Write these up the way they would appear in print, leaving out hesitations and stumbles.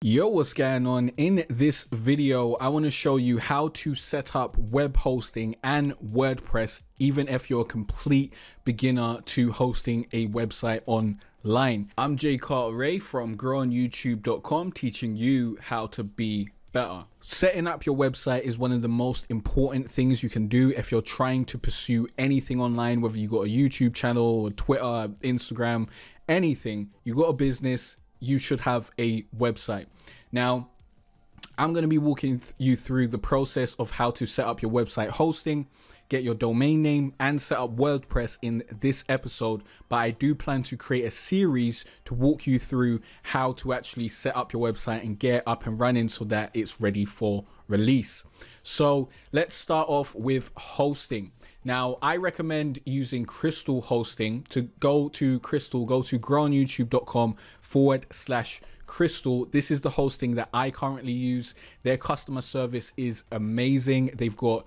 Yo, what's going on? In this video, I want to show you how to set up web hosting and WordPress, even if you're a complete beginner to hosting a website online. I'm Jay Cartere from growonyoutube.com, teaching you how to be better. Setting up your website is one of the most important things you can do if you're trying to pursue anything online, whether you got a YouTube channel or Twitter, Instagram, anything. You got a business, you should have a website. Now, I'm going to be walking you through the process of how to set up your website hosting, get your domain name, and set up WordPress in this episode. But I do plan to create a series to walk you through how to actually set up your website and get up and running so that it's ready for release. So let's start off with hosting. Now, I recommend using Crystal hosting. To go to Crystal, go to growonyoutube.com/Crystal. This is the hosting that I currently use. Their customer service is amazing. They've got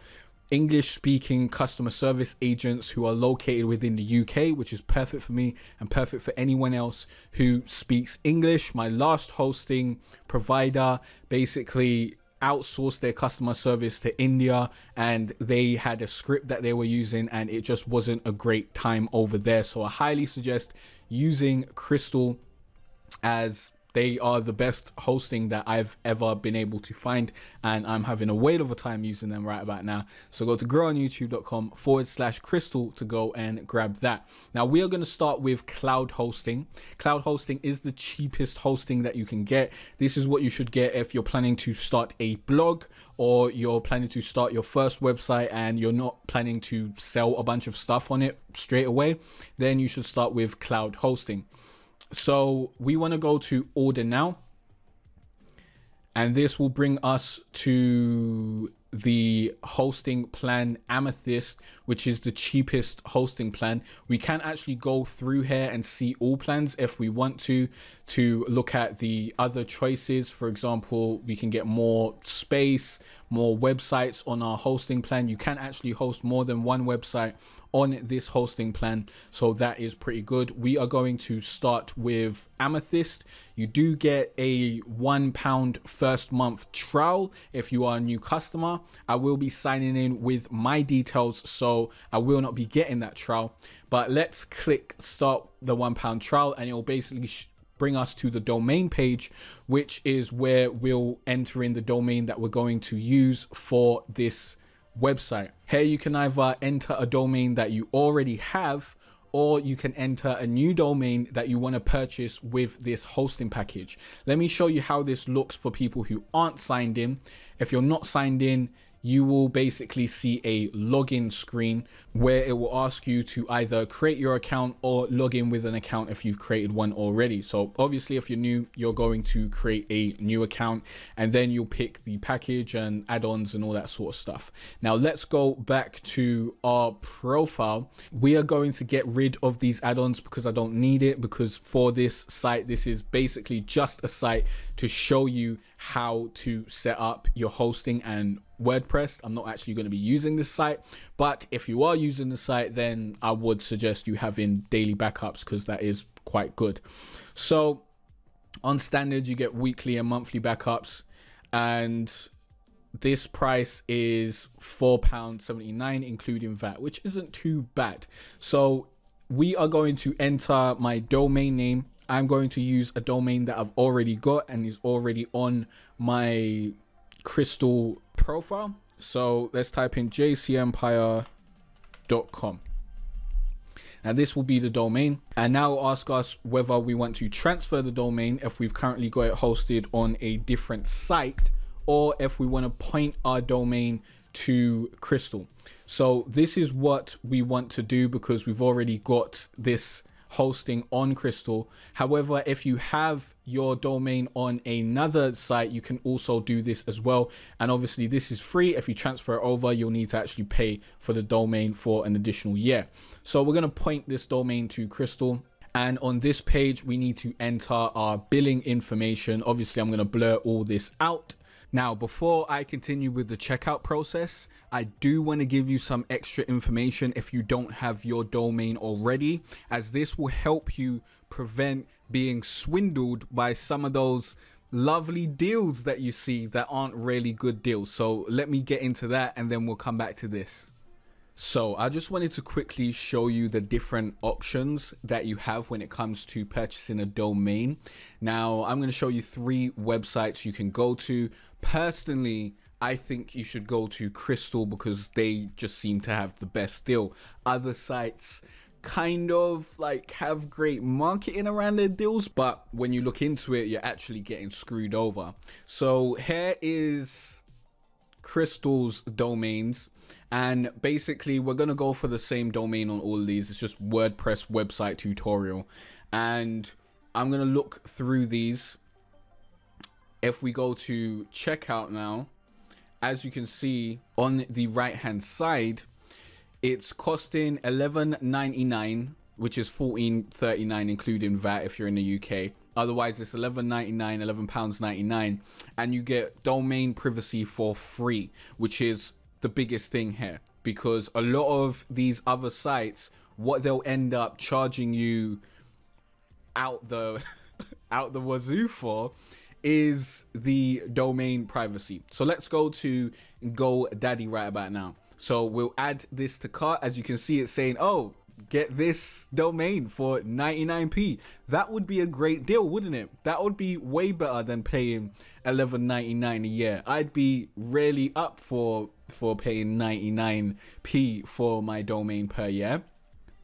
English speaking customer service agents who are located within the UK, which is perfect for me and perfect for anyone else who speaks English. My last hosting provider basically outsourced their customer service to India, and they had a script that they were using and it just wasn't a great time over there. So I highly suggest using Crystal, as they are the best hosting that I've ever been able to find, and I'm having a whale of a time using them right about now. So go to growonyoutube.com/Crystal to go and grab that. Now we are going to start with cloud hosting. Cloud hosting is the cheapest hosting that you can get. This is what you should get if you're planning to start a blog, or you're planning to start your first website and you're not planning to sell a bunch of stuff on it straight away. Then you should start with cloud hosting. So we want to go to order now, and this will bring us to the hosting plan Amethyst, which is the cheapest hosting plan. We can actually go through here and see all plans if we want to look at the other choices. For example, we can get more space, more websites on our hosting plan. You can actually host more than one website on this hosting plan, so that is pretty good. We are going to start with Amethyst. You do get a £1 first month trial if you are a new customer. I will be signing in with my details, so I will not be getting that trial. But let's click start the £1 trial, and it will basically bring us to the domain page, which is where we'll enter in the domain that we're going to use for this website. Here you can either enter a domain that you already have, or you can enter a new domain that you want to purchase with this hosting package. Let me show you how this looks for people who aren't signed in. If you're not signed in, you will basically see a login screen where it will ask you to either create your account or log in with an account if you've created one already. So obviously, if you're new, you're going to create a new account, and then you'll pick the package and add-ons and all that sort of stuff. Now let's go back to our profile. We are going to get rid of these add-ons because I don't need it, because for this site, this is basically just a site to show you how to set up your hosting and WordPress. I'm not actually going to be using this site, but if you are using the site, then I would suggest you having daily backups, because that is quite good. So on standard, you get weekly and monthly backups, and this price is £4.79 including VAT, which isn't too bad. So we are going to enter my domain name. I'm going to use a domain that I've already got and is already on my Crystal profile. So let's type in jcempire.com, and this will be the domain. And now it'll ask us whether we want to transfer the domain if we've currently got it hosted on a different site, or if we want to point our domain to Crystal. So this is what we want to do because we've already got this hosting on Crystal. However, if you have your domain on another site, you can also do this as well. And obviously this is free. If you transfer it over, you'll need to actually pay for the domain for an additional year. So we're going to point this domain to Crystal. And on this page, we need to enter our billing information. Obviously, I'm going to blur all this out. Now, before I continue with the checkout process, I do want to give you some extra information if you don't have your domain already, as this will help you prevent being swindled by some of those lovely deals that you see that aren't really good deals. So let me get into that and then we'll come back to this. So I just wanted to quickly show you the different options that you have when it comes to purchasing a domain. Now, I'm going to show you 3 websites you can go to. Personally, I think you should go to Crystal because they just seem to have the best deal. Other sites kind of like have great marketing around their deals, but when you look into it, you're actually getting screwed over. So here is Crystal's domains. And basically, we're going to go for the same domain on all of these. It's just WordPress website tutorial. And I'm going to look through these. If we go to checkout now, as you can see on the right hand side, it's costing $11.99, which is $14.39 including VAT if you're in the UK. Otherwise, it's $11.99, £11.99, and you get domain privacy for free, which is the biggest thing here, because a lot of these other sites, what they'll end up charging you out the wazoo for is the domain privacy. So let's go to GoDaddy right about now. So we'll add this to cart. As you can see, it's saying, oh, get this domain for 99p. That would be a great deal, wouldn't it? That would be way better than paying $11.99 a year. I'd be really up for paying 99p for my domain per year.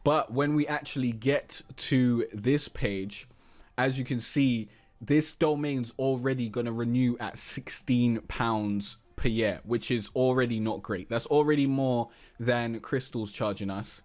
But when we actually get to this page, as you can see, this domain's already going to renew at £16 per year, which is already not great. That's already more than Crystal's charging us.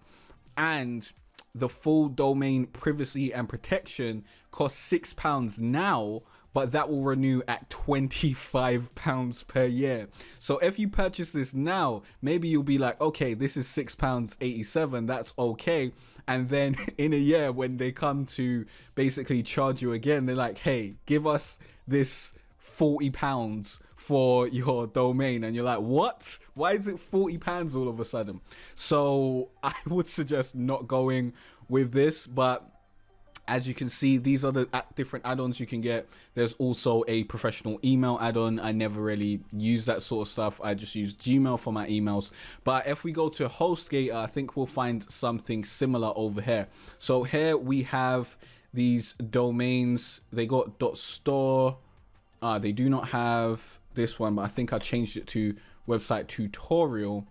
And the full domain privacy and protection costs £6 now, but that will renew at £25 per year. So if you purchase this now, maybe you'll be like, okay, this is £6.87, that's okay. And then in a year, when they come to basically charge you again, they're like, hey, give us this £40 for your domain. And you're like, what? Why is it £40 all of a sudden? So I would suggest not going with this. But as you can see, these are the different add-ons you can get. There's also a professional email add-on. I never really use that sort of stuff. I just use Gmail for my emails. But if we go to HostGator, I think we'll find something similar over here. So here we have these domains. They got .store. They do not have this one, but I think I changed it to website tutorial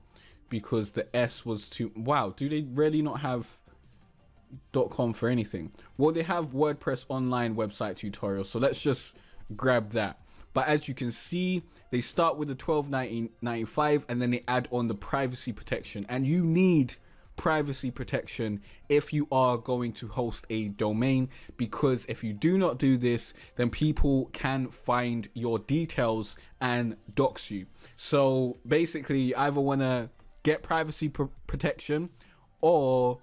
because the S was too... Wow, do they really not have .com for anything? Well, they have WordPress online website tutorial, so let's just grab that. But as you can see, they start with the $12.95 and then they add on the privacy protection, and you need privacy protection if you are going to host a domain, because if you do not do this, then people can find your details and dox you. So basically, you either want to get privacy protection or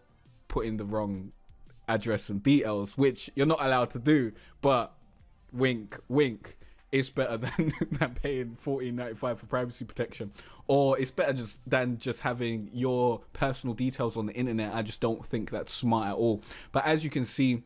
put in the wrong address and details, which you're not allowed to do, but wink wink, it's better than paying $14.95 for privacy protection, or it's better than just having your personal details on the internet. I just don't think that's smart at all. But as you can see,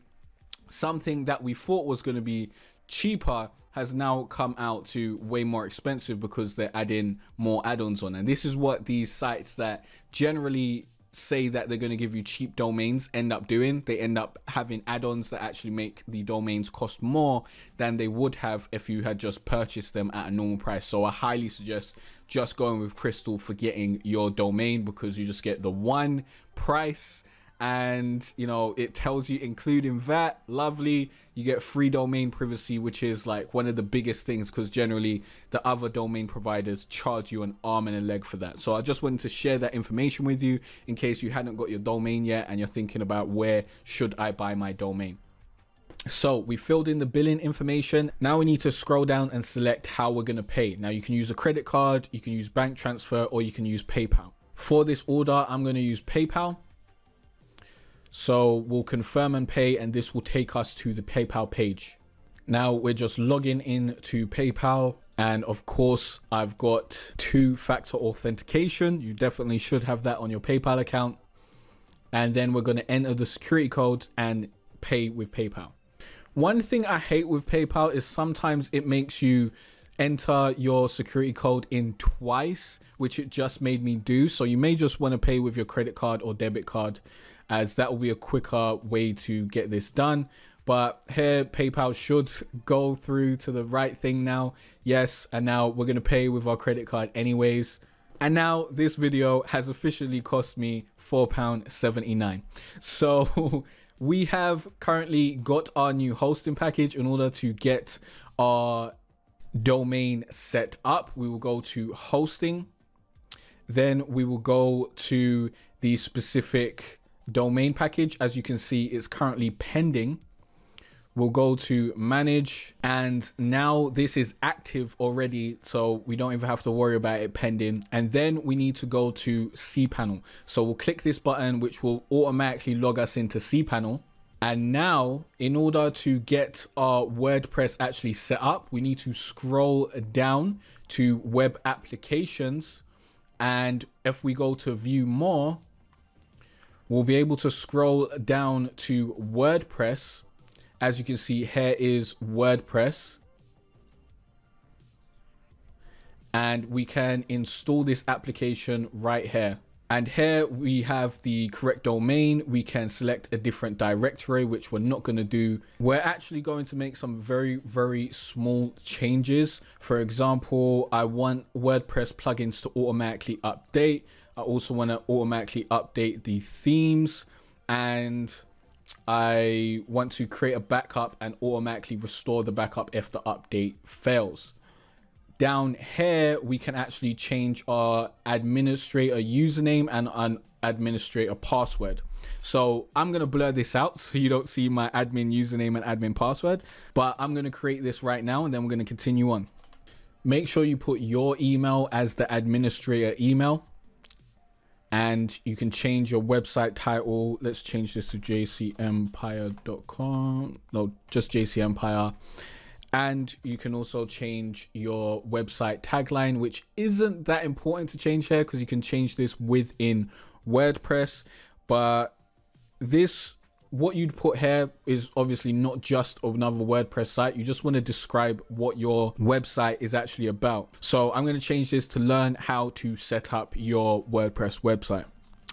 something that we thought was going to be cheaper has now come out to way more expensive because they're adding more add-ons on. And this is what these sites that generally say that they're going to give you cheap domains end up doing. They end up having add-ons that actually make the domains cost more than they would have if you had just purchased them at a normal price. So I highly suggest just going with Crystal for getting your domain, because you just get the one price, and you know, it tells you including VAT. Lovely. You get free domain privacy, which is like one of the biggest things, because generally the other domain providers charge you an arm and a leg for that. So I just wanted to share that information with you in case you hadn't got your domain yet and you're thinking about where should I buy my domain. So we filled in the billing information. Now we need to scroll down and select how we're going to pay. Now you can use a credit card, you can use bank transfer, or you can use PayPal. For this order, I'm going to use PayPal. So we'll confirm and pay, and this will take us to the PayPal page. Now we're just logging in to PayPal, and of course I've got two-factor authentication. You definitely should have that on your PayPal account. And then we're going to enter the security code and pay with PayPal. One thing I hate with PayPal is sometimes it makes you enter your security code in twice, which it just made me do. So you may just want to pay with your credit card or debit card, as that will be a quicker way to get this done. But here, PayPal should go through to the right thing now. Yes, and now we're going to pay with our credit card anyways. And now this video has officially cost me £4.79. So we have currently got our new hosting package. In order to get our domain set up, we will go to hosting. Then we will go to the specific domain package. As you can see, it's currently pending. We'll go to manage, and now this is active already, so we don't even have to worry about it pending. And then we need to go to cPanel. So we'll click this button, which will automatically log us into cPanel. And now, in order to get our WordPress actually set up, we need to scroll down to web applications. And if we go to view more, we'll be able to scroll down to WordPress. As you can see, here is WordPress. And we can install this application right here. And here we have the correct domain. We can select a different directory, which we're not going to do. We're actually going to make some very, very small changes. For example, I want WordPress plugins to automatically update. I also want to automatically update the themes, and I want to create a backup and automatically restore the backup if the update fails. Down here, we can actually change our administrator username and an administrator password. So I'm going to blur this out so you don't see my admin username and admin password, but I'm going to create this right now, and then we're going to continue on. Make sure you put your email as the administrator email. And you can change your website title. Let's change this to jcempire.com. No, just jcempire. And you can also change your website tagline, which isn't that important to change here because you can change this within WordPress. But this, what you'd put here is obviously not just another WordPress site. You just want to describe what your website is actually about. So I'm going to change this to learn how to set up your WordPress website.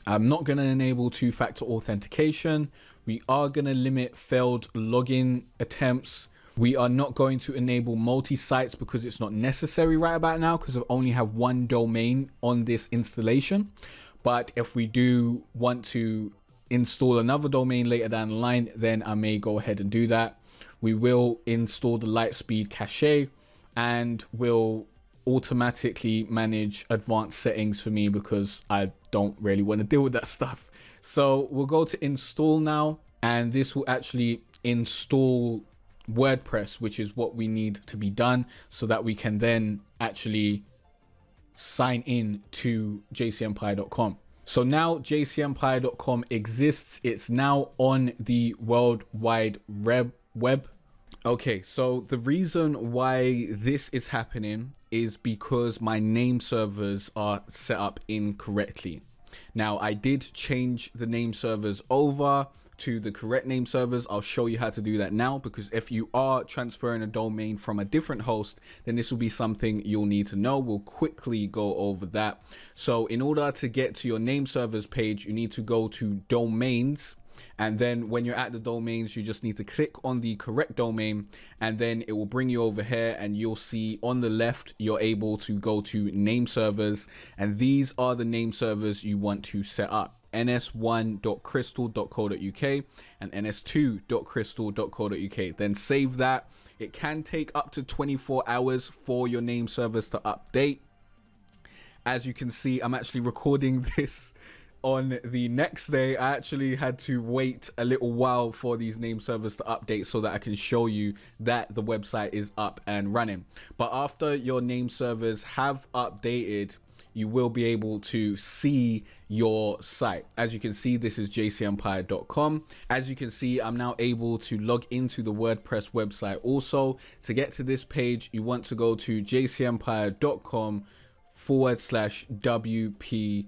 I'm not going to enable two-factor authentication. We are going to limit failed login attempts. We are not going to enable multi-sites because it's not necessary right about now because I only have one domain on this installation. But if we do want to install another domain later down the line, then I may go ahead and do that. We will install the Lightspeed cache, and we'll automatically manage advanced settings for me because I don't really want to deal with that stuff. So we'll go to install now, and this will actually install WordPress, which is what we need to be done so that we can then actually sign in to jcempire.com. So now jcempire.com exists. It's now on the World Wide Web. Okay, so the reason why this is happening is because my name servers are set up incorrectly. Now, I did change the name servers over to the correct name servers. I'll show you how to do that now, because if you are transferring a domain from a different host, then this will be something you'll need to know. We'll quickly go over that. So in order to get to your name servers page, you need to go to domains, and then when you're at the domains, you just need to click on the correct domain, and then it will bring you over here, and you'll see on the left you're able to go to name servers, and these are the name servers you want to set up: ns1.crystal.co.uk and ns2.crystal.co.uk. Then save that. It can take up to 24 hours for your name servers to update. As you can see, I'm actually recording this on the next day. I actually had to wait a little while for these name servers to update so that I can show you that the website is up and running. But after your name servers have updated, you will be able to see your site. As you can see, this is jcempire.com. As you can see, I'm now able to log into the WordPress website. Also, to get to this page, you want to go to jcempire.com/wp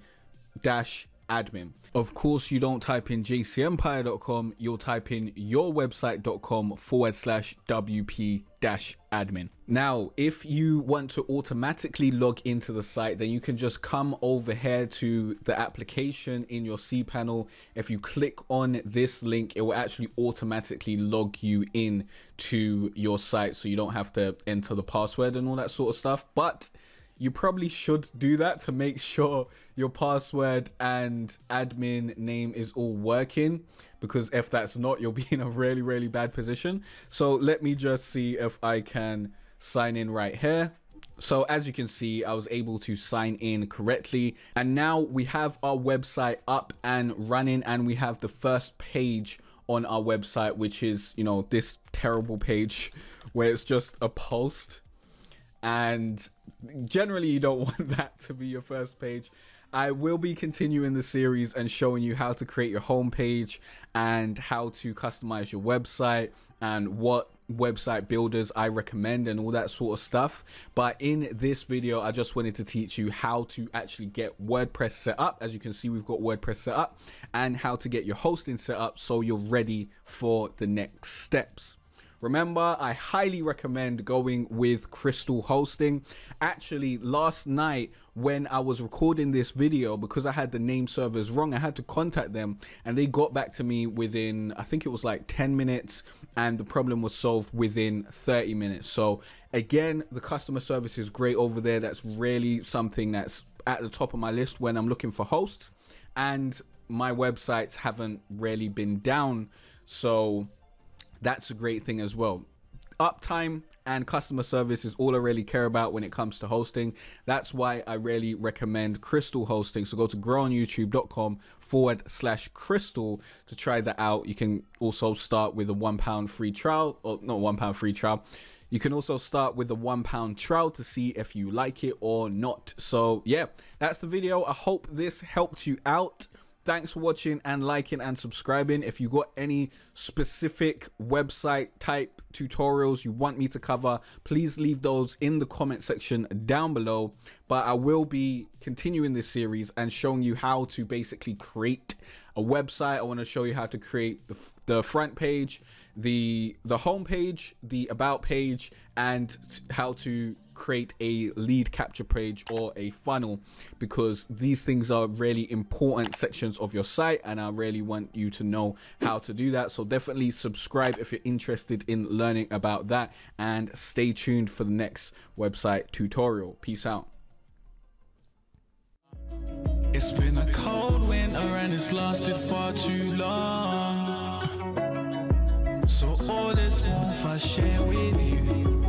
admin. Of course, you don't type in jcempire.com, you'll type in yourwebsite.com/wp-admin. Now, if you want to automatically log into the site, then you can just come over here to the application in your cPanel. If you click on this link, it will actually automatically log you in to your site, so you don't have to enter the password and all that sort of stuff. But you probably should do that to make sure your password and admin name is all working, because if that's not, you'll be in a really, really bad position. So let me just see if I can sign in right here. So as you can see, I was able to sign in correctly, and now we have our website up and running, and we have the first page on our website, which is, you know, this terrible page where it's just a post. And generally you don't want that to be your first page. I will be continuing the series and showing you how to create your homepage and how to customize your website and what website builders I recommend and all that sort of stuff. But in this video, I just wanted to teach you how to actually get WordPress set up. As you can see, we've got WordPress set up, and how to get your hosting set up so you're ready for the next steps. Remember, I highly recommend going with Crystal Hosting. Actually, last night when I was recording this video, because I had the name servers wrong, I had to contact them, and they got back to me within, I think it was like 10 minutes, and the problem was solved within 30 minutes. So again, the customer service is great over there. That's really something that's at the top of my list when I'm looking for hosts, and my websites haven't really been down. So that's a great thing as well. Uptime and customer service is all I really care about when it comes to hosting. That's why I really recommend Crystal Hosting. So go to growonyoutube.com/crystal to try that out. You can also start with a £1 free trial, or not £1 free trial. You can also start with a £1 trial to see if you like it or not. So yeah, that's the video. I hope this helped you out. Thanks for watching and liking and subscribing. If you got any specific website type tutorials you want me to cover, please leave those in the comment section down below. But I will be continuing this series and showing you how to basically create a website. I want to show you how to create the front page, the home page, the about page, and how to create a lead capture page or a funnel, because these things are really important sections of your site, and I really want you to know how to do that. So definitely subscribe if you're interested in learning about that, and stay tuned for the next website tutorial. Peace out. It's been a cold winter and it's lasted far too long, so all this warmth I share with you.